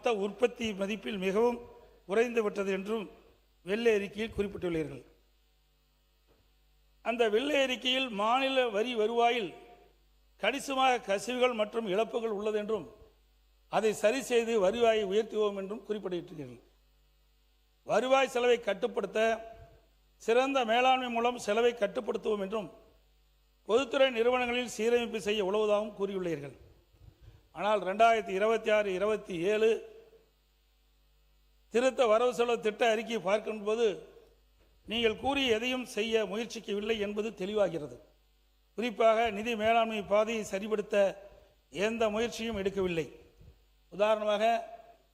மொத்த உற்பத்தி மதிப்பில் மிகவும் குறைந்துவிட்டது என்றும் வெள்ளை அறிக்கையில் குறிப்பிட்டுள்ளீர்கள். அந்த வெள்ளை அறிக்கையில் மாநில வரி வருவாயில் கணிசமாக கசிவுகள் மற்றும் இழப்புகள் உள்ளது என்றும் அதை சரி செய்து வருவாயை உயர்த்துவோம் என்றும் குறிப்பிட்டிருக்கிறீர்கள். வருவாய் செலவை கட்டுப்படுத்த சிறந்த மேலாண்மை மூலம் செலவை கட்டுப்படுத்துவோம் என்றும் பொதுத்துறை நிறுவனங்களில் சீரமைப்பு செய்ய உதவுவதாகவும் கூறியுள்ளீர்கள். ஆனால் 2026-27 திருத்த வரவு செலவு திட்ட அறிக்கையை பார்க்கும்போது நீங்கள் கூறிய எதையும் செய்ய முயற்சிக்கவில்லை என்பது தெளிவாகிறது. குறிப்பாக நிதி மேலாண்மை பாதையை சரிபடுத்த எந்த முயற்சியும் எடுக்கவில்லை. உதாரணமாக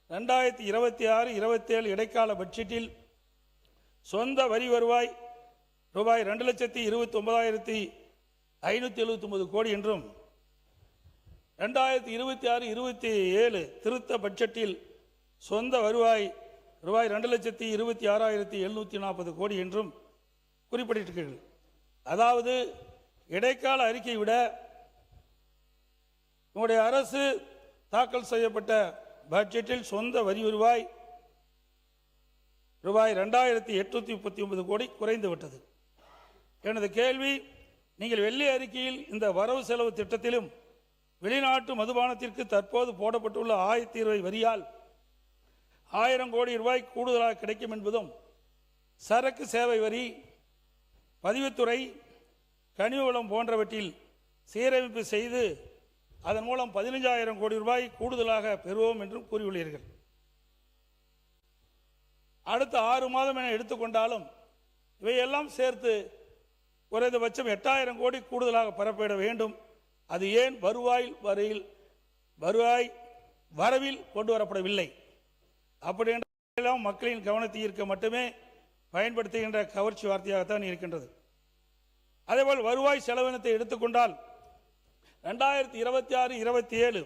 2026-27 இடைக்கால பட்ஜெட்டில் சொந்த வரி வருவாய் ரூபாய் 2,29,579 கோடி என்றும் 2026-27 திருத்த பட்ஜெட்டில் சொந்த வருவாய் ரூபாய் 2,26,740 கோடி என்றும் குறிப்பிட்டிருக்கிறீர்கள். அதாவது இடைக்கால அறிக்கை விட உங்களுடைய அரசு தாக்கல் செய்யப்பட்ட பட்ஜெட்டில் சொந்த வரி வருவாய் ரூபாய் 2,839 கோடி குறைந்துவிட்டது. எனது கேள்வி, நீங்கள் வெள்ளை அறிக்கையில் இந்த வரவு செலவு திட்டத்திலும் வெளிநாட்டு மதுபானத்திற்கு தற்போது போடப்பட்டுள்ள 1020 வரியால் 1000 கோடி ரூபாய் கூடுதலாக கிடைக்கும் என்பதும், சரக்கு சேவை வரி, பதிவுத்துறை, கனிம வளம் போன்றவற்றில் சீரமைப்பு செய்து அதன் மூலம் 15,000 கோடி ரூபாய் கூடுதலாக பெறுவோம் என்றும் கூறியுள்ளீர்கள். அடுத்த 6 மாதம் என எடுத்துக்கொண்டாலும் இவையெல்லாம் சேர்த்து குறைந்தபட்சம் 8,000 கோடி கூடுதலாக பெறப்பட வேண்டும். அது ஏன் வருவாய் வரவில் கொண்டு வரப்படவில்லை? அப்படி என்றெல்லாம் மக்களின் கவனத்தை ஈர்க்க மட்டுமே பயன்படுத்துகின்ற கவர்ச்சி வார்த்தையாகத்தான் இருக்கின்றது. அதேபோல் வருவாய் செலவினத்தை எடுத்துக்கொண்டால் 2026-27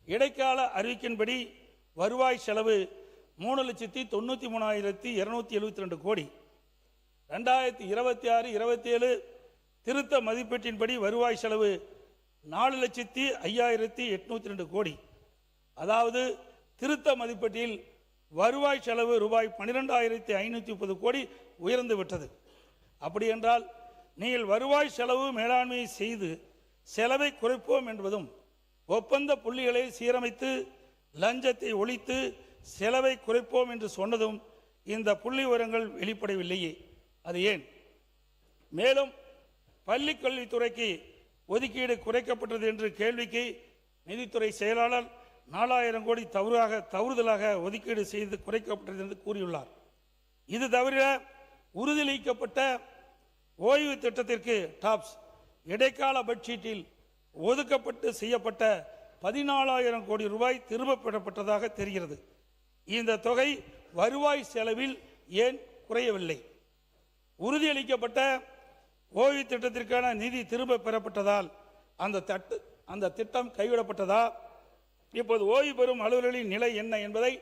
இடைக்கால அறிவிக்கின்படி வருவாய் செலவு 3,93,272 கோடி. 2026-27 திருத்த மதிப்பீட்டின்படி வருவாய் செலவு 4,05,802 கோடி. அதாவது திருத்த மதிப்பீட்டில் வருவாய் செலவு ரூபாய் 12,530 கோடி உயர்ந்து விட்டது. அப்படி என்றால் நீங்கள் வருவாய் செலவு மேலாண்மையை செய்து செலவை குறைப்போம் என்பதும், ஒப்பந்த புள்ளிகளை சீரமைத்து லஞ்சத்தை ஒழித்து செலவை குறைப்போம் என்று சொன்னதும் இந்த புள்ளி விவரங்கள் வெளிப்படவில்லையே, அது ஏன்? மேலும் பள்ளிக் கல்வித்துறைக்கு ஒதுக்கீடு குறைக்கப்பட்டது என்று கேள்விக்கு நிதித்துறை செயலாளர் 4,000 கோடி தவறுதலாக ஒதுக்கீடு செய்து குறைக்கப்பட்டது என்று கூறியுள்ளார். இது தவிர உறுதியளிக்கப்பட்ட ஓய்வு திட்டத்திற்கு டாப்ஸ் இடைக்கால பட்ஜெட்டில் ஒதுக்கப்பட்டு செய்யப்பட்ட 14,000 கோடி ரூபாய் திரும்பப் பெறப்பட்டதாக தெரிகிறது. இந்த தொகை வருவாய் செலவில் ஏன் குறையவில்லை? உறுதியளிக்கப்பட்ட ஓய்வு திட்டத்திற்கான நிதி திரும்ப பெறப்பட்டதால் அந்த திட்டம் கைவிடப்பட்டதா? இப்போது ஓய்வு பெறும் அலுவலர்களின் நிலை என்ன என்பதை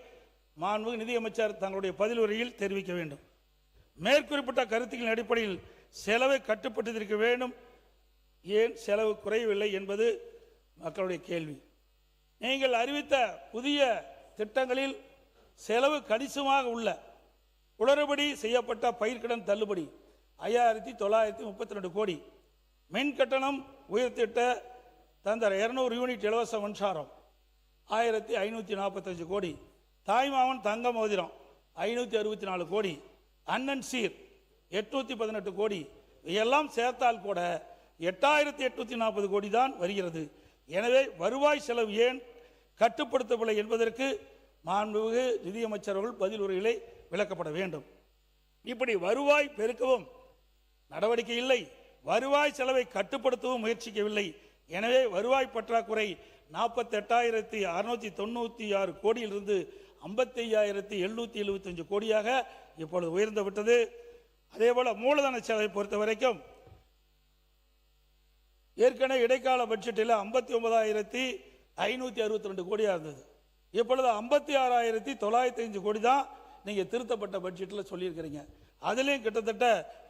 மாண்புமிகு நிதியமைச்சர் தங்களுடைய பதில் உரையில் தெரிவிக்க வேண்டும். மேற்குறிப்பிட்ட கருத்துக்களின் அடிப்படையில் செலவை கட்டுப்பட்டிருக்க வேண்டும், ஏன் செலவு குறையவில்லை என்பது மக்களுடைய கேள்வி. நீங்கள் அறிவித்த புதிய திட்டங்களில் செலவு கணிசமாக உள்ள குளறுபடி செய்யப்பட்ட பயிர்க்கடன் தள்ளுபடி 5,932 கோடி, மின் கட்டணம் உயர்த்திட்ட தந்த 200 யூனிட் இலவச மின்சாரம் 1,545 கோடி, தாய்மாமன் தங்க மோதிரம் 564 கோடி, அண்ணன் சீர் 818 கோடி, எல்லாம் சேர்த்தால் கூட 8,840 கோடி தான் வருகிறது. எனவே வருவாய் செலவு ஏன் கட்டுப்படுத்தவில்லை என்பதற்கு மாண்புமிகு நிதியமைச்சர்கள் பதில் உரைகளை விளக்கப்பட வேண்டும். இப்படி வருவாய் பெருக்கவும் நடவடிக்கை இல்லை, வருவாய் செலவை கட்டுப்படுத்தவும் முயற்சிக்கவில்லை. எனவே வருவாய் பற்றாக்குறை 48,696 கோடியிலிருந்து 55,775 கோடியாக இப்பொழுது உயர்ந்து விட்டது. அதேபோல மூலதன செலவை பொறுத்த வரைக்கும் ஏற்கனவே இடைக்கால பட்ஜெட்டில் 59,562 கோடியாக இருந்தது. இப்பொழுது 56,905 கோடி தான் நீங்கள் திருத்தப்பட்ட பட்ஜெட்டில் சொல்லியிருக்கிறீங்க. அதுலேயும் கிட்டத்தட்ட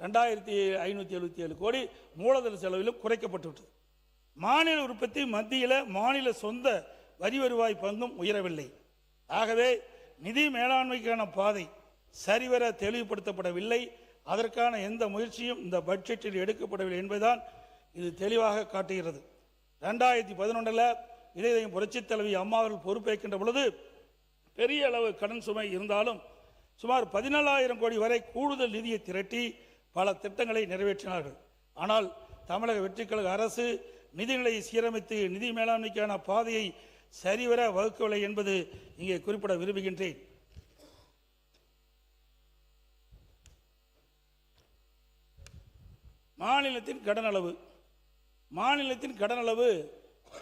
2,577 கோடி மூலதன செலவிலும் குறைக்கப்பட்டு விட்டது. மாநில உற்பத்தி மத்தியில் மாநில சொந்த வரி வருவாய் பங்கும் உயரவில்லை. ஆகவே நிதி மேலாண்மைக்கான பாதை சரிவர தெளிவுபடுத்தப்படவில்லை. அதற்கான எந்த முயற்சியும் இந்த பட்ஜெட்டில் எடுக்கப்படவில்லை என்பதுதான் இது தெளிவாக காட்டுகிறது. 2011 இதயம் புரட்சித் தலைவி அம்மா அவர்கள் பொறுப்பேற்கின்ற பொழுது பெரிய அளவு கடன் சுமை இருந்தாலும் சுமார் 14,000 கோடி வரை கூடுதல் நிதியை திரட்டி பல திட்டங்களை நிறைவேற்றினார்கள். ஆனால் தமிழக வெற்றிக்கழக அரசு நிதிநிலையை சீரமைத்து நிதி மேலாண்மைக்கான பாதையை சரிவர வகுக்கவில்லை என்பது இங்கே குறிப்பிட விரும்புகின்றேன். மாநிலத்தின் கடன் அளவு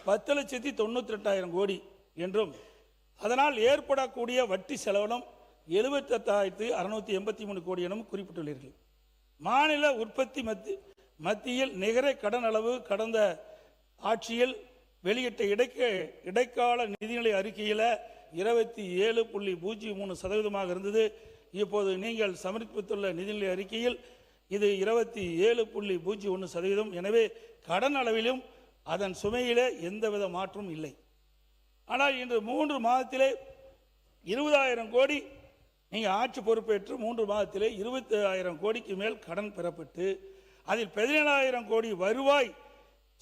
10,98,000 கோடி என்றும் அதனால் ஏற்படக்கூடிய வட்டி செலவனம் 78,683 கோடி எனவும் குறிப்பிட்டுள்ளீர்கள். மாநில உற்பத்தி மத்தியில் நிகர கடன் அளவு கடந்த ஆட்சியில் வெளியிட்ட இடைக்கால நிதிநிலை அறிக்கையில் 27.03% இருந்தது. இப்போது நீங்கள் சமர்ப்பித்துள்ள நிதிநிலை அறிக்கையில் இது 27.01%. எனவே கடன் அளவிலும் அதன் சுமையிலே எந்தவித மாற்றமும் இல்லை. ஆனால் இன்று 3 மாதத்திலே 20,000 கோடி நீங்கள் ஆட்சி பொறுப்பேற்று 3 மாதத்திலே 20,000 கோடிக்கு மேல் கடன் பெறப்பட்டு அதில் 17,000 கோடி வருவாய்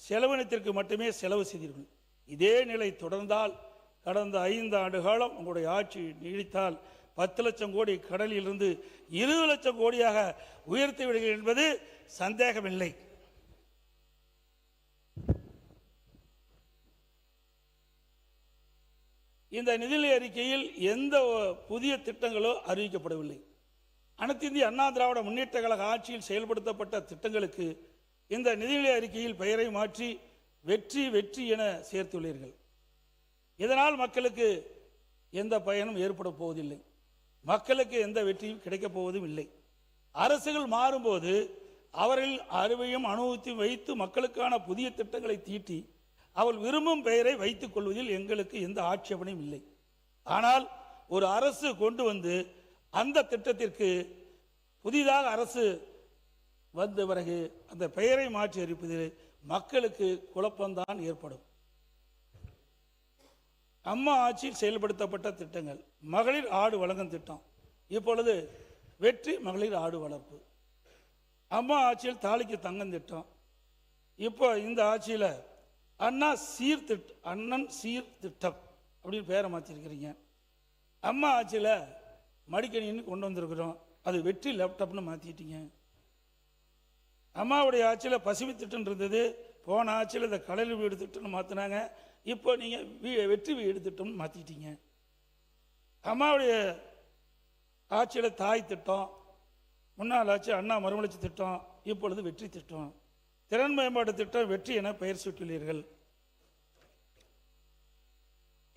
செலவினத்திற்கு மட்டுமே செலவு செய்தீர்கள். இதே நிலை தொடர்ந்தால் கடந்த 5 ஆண்டு காலம் உங்களுடைய ஆட்சி நீடித்தால் 10 லட்சம் கோடி கடலில் இருந்து 20 லட்சம் கோடியாக உயர்த்தி விடுகிறீர்கள் என்பது சந்தேகமில்லை. இந்த நிதிநிலை அறிக்கையில் எந்த புதிய திட்டங்களோ அறிவிக்கப்படவில்லை. அனைத்து இந்திய அண்ணா திராவிட முன்னேற்ற கழக ஆட்சியில் செயல்படுத்தப்பட்ட திட்டங்களுக்கு இந்த நிதிநிலை அறிக்கையில் பெயரை மாற்றி வெற்றி வெற்றி என சேர்த்துள்ளீர்கள். இதனால் மக்களுக்கு எந்த பயனும் ஏற்பட போவதில்லை. மக்களுக்கு எந்த வெற்றியும் கிடைக்கப் போவதும் இல்லை. அரசுகள் மாறும்போது அவர்கள் அறிவையும் அனுபவத்தையும் வைத்து மக்களுக்கான புதிய திட்டங்களை தீட்டி அவள் விரும்பும் பெயரை வைத்துக் கொள்வதில் எங்களுக்கு எந்த ஆட்சேபனையும் இல்லை. ஆனால் ஒரு அரசு கொண்டு வந்து அந்த திட்டத்திற்கு புதிதாக அரசு வந்த பிறகு அந்த பெயரை மாற்றி அறிவிப்பதில் மக்களுக்கு குழப்பம்தான் ஏற்படும். அம்மா ஆட்சியில் செயல்படுத்தப்பட்ட திட்டங்கள் மகளிர் ஆடு வழங்கும் திட்டம், இப்பொழுது வெற்றி மகளிர் ஆடு வளர்ப்பு. அம்மா ஆட்சியில் தாலிக்கு தங்கம் திட்டம், இப்போ இந்த ஆட்சியில் அண்ணன் சீர்திட்டம் அப்படின்னு பேரை மாற்றிருக்கிறீங்க. அம்மா ஆட்சியில் மடிக்கணின்னு கொண்டு வந்திருக்கிறோம், அது வெற்றி லேப்டாப்னு மாற்றிட்டீங்க. அம்மாவுடைய ஆட்சியில் பசுமை திட்டம் இருந்தது, போன ஆட்சியில் இந்த கலைஞர் வீடு திட்டம்னு மாற்றினாங்க, இப்போ நீங்கள் வெற்றி வீடு திட்டம்னு மாற்றிட்டீங்க. அம்மாவுடைய ஆட்சியில் தாய் திட்டம், முன்னாள் ஆட்சி அண்ணா மறுமலர்ச்சி திட்டம், இப்பொழுது வெற்றி திட்டம். திறன் மேம்பாட்டு திட்டம் வெற்றி என பெயர் சூட்டியுள்ளீர்கள்.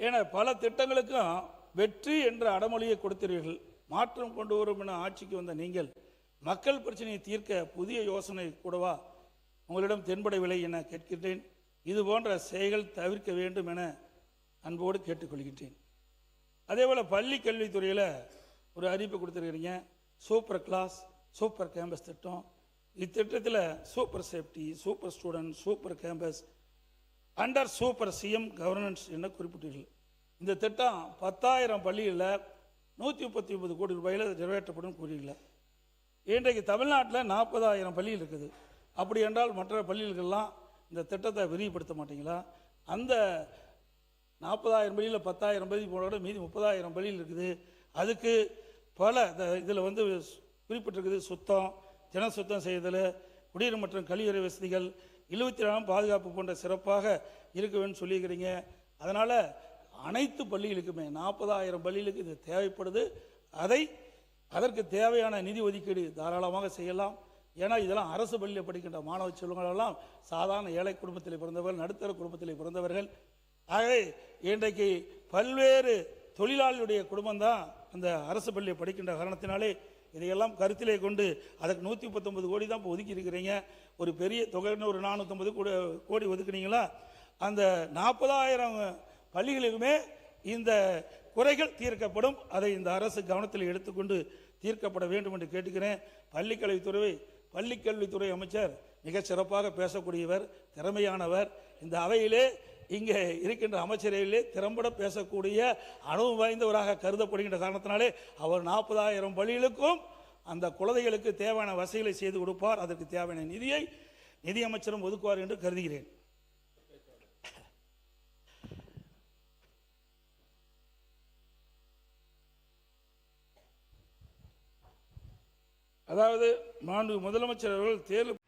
என பல திட்டங்களுக்கும் வெற்றி என்ற அடமொழியை கொடுத்தீர்கள். மாற்றம் கொண்டு வரும் என ஆட்சிக்கு வந்த நீங்கள் மக்கள் பிரச்சனையை தீர்க்க புதிய யோசனை கூடவா உங்களிடம் தென்படவில்லை என கேட்கின்றேன். இது போன்ற செயல்கள் தவிர்க்க வேண்டும் என அன்போடு கேட்டுக்கொள்கின்றேன். அதே போல் பள்ளி கல்வித்துறையில் ஒரு அறிவிப்பு கொடுத்துருக்கிறீங்க, சூப்பர் கிளாஸ் சூப்பர் கேம்பஸ் திட்டம். இத்திட்டத்தில் super safety, super student, super campus under super CM governance என குறிப்பிட்டீர்கள். இந்த திட்டம் 10,000 பள்ளிகளில் 139 கோடி ரூபாயில் நிறைவேற்றப்படும் கூறியில்லை. இன்றைக்கு தமிழ்நாட்டில் 40,000 பள்ளிகள் இருக்குது. அப்படி என்றால் மற்ற பள்ளிகளுக்கெல்லாம் இந்த திட்டத்தை விரிவுபடுத்த மாட்டீங்களா? அந்த 40,000 பள்ளியில் 10,000 பள்ளி போனோட மீதி 30,000 பள்ளிகள் இருக்குது. அதுக்கு பல இதில் குறிப்பிட்டிருக்குது, சுத்தம், தின சுத்தம் செய்தல், குடிநீர் மற்றும் கழிவறை வசதிகள், 24 பாதுகாப்பு போன்ற சிறப்பாக இருக்குன்னு சொல்லியிருக்கிறீங்க. அதனால் அனைத்து பள்ளிகளுக்குமே 40,000 பள்ளிகளுக்கு இது தேவைப்படுது. அதற்கு தேவையான நிதி ஒதுக்கீடு தாராளமாக செய்யலாம். ஏன்னா இதெல்லாம் அரசு பள்ளியில் படிக்கின்ற மாணவ செல்வங்களெல்லாம் சாதாரண ஏழை குடும்பத்தில் பிறந்தவர்கள், நடுத்தர குடும்பத்தில் பிறந்தவர்கள். ஆகவே இன்றைக்கு பல்வேறு தொழிலாளியுடைய குடும்பம்தான் அந்த அரசு பள்ளியை படிக்கின்ற காரணத்தினாலே இதையெல்லாம் கருத்திலே கொண்டு அதுக்கு 139 கோடி தான் இப்போ ஒதுக்கி இருக்கிறீங்க. ஒரு பெரிய தொகைன்னு ஒரு 450 கோடி ஒதுக்குனீங்களா? அந்த 40,000 பள்ளிகளுக்குமே இந்த குறைகள் தீர்க்கப்படும். அதை இந்த அரசு கவனத்தில் எடுத்துக்கொண்டு தீர்க்கப்பட வேண்டும் என்று கேட்டுக்கிறேன். பள்ளிக்கல்வித்துறை அமைச்சர் மிக சிறப்பாக பேசக்கூடியவர், திறமையானவர். இந்த அவையிலே இங்கே இருக்கின்ற அமைச்சரையிலே திறம்பட பேசக்கூடிய அனுபவம் வாய்ந்தவராக கருதப்படுகின்ற காரணத்தினாலே அவர் 40,000 பள்ளிகளுக்கும் அந்த குழந்தைகளுக்கு தேவையான வசதிகளை செய்து கொடுப்பார். அதற்கு தேவையான நிதியை நிதியமைச்சரும் ஒதுக்குவார் என்று கருதுகிறேன். அதாவது மாண்பு முதலமைச்சர் அவர்கள் தேர்தல்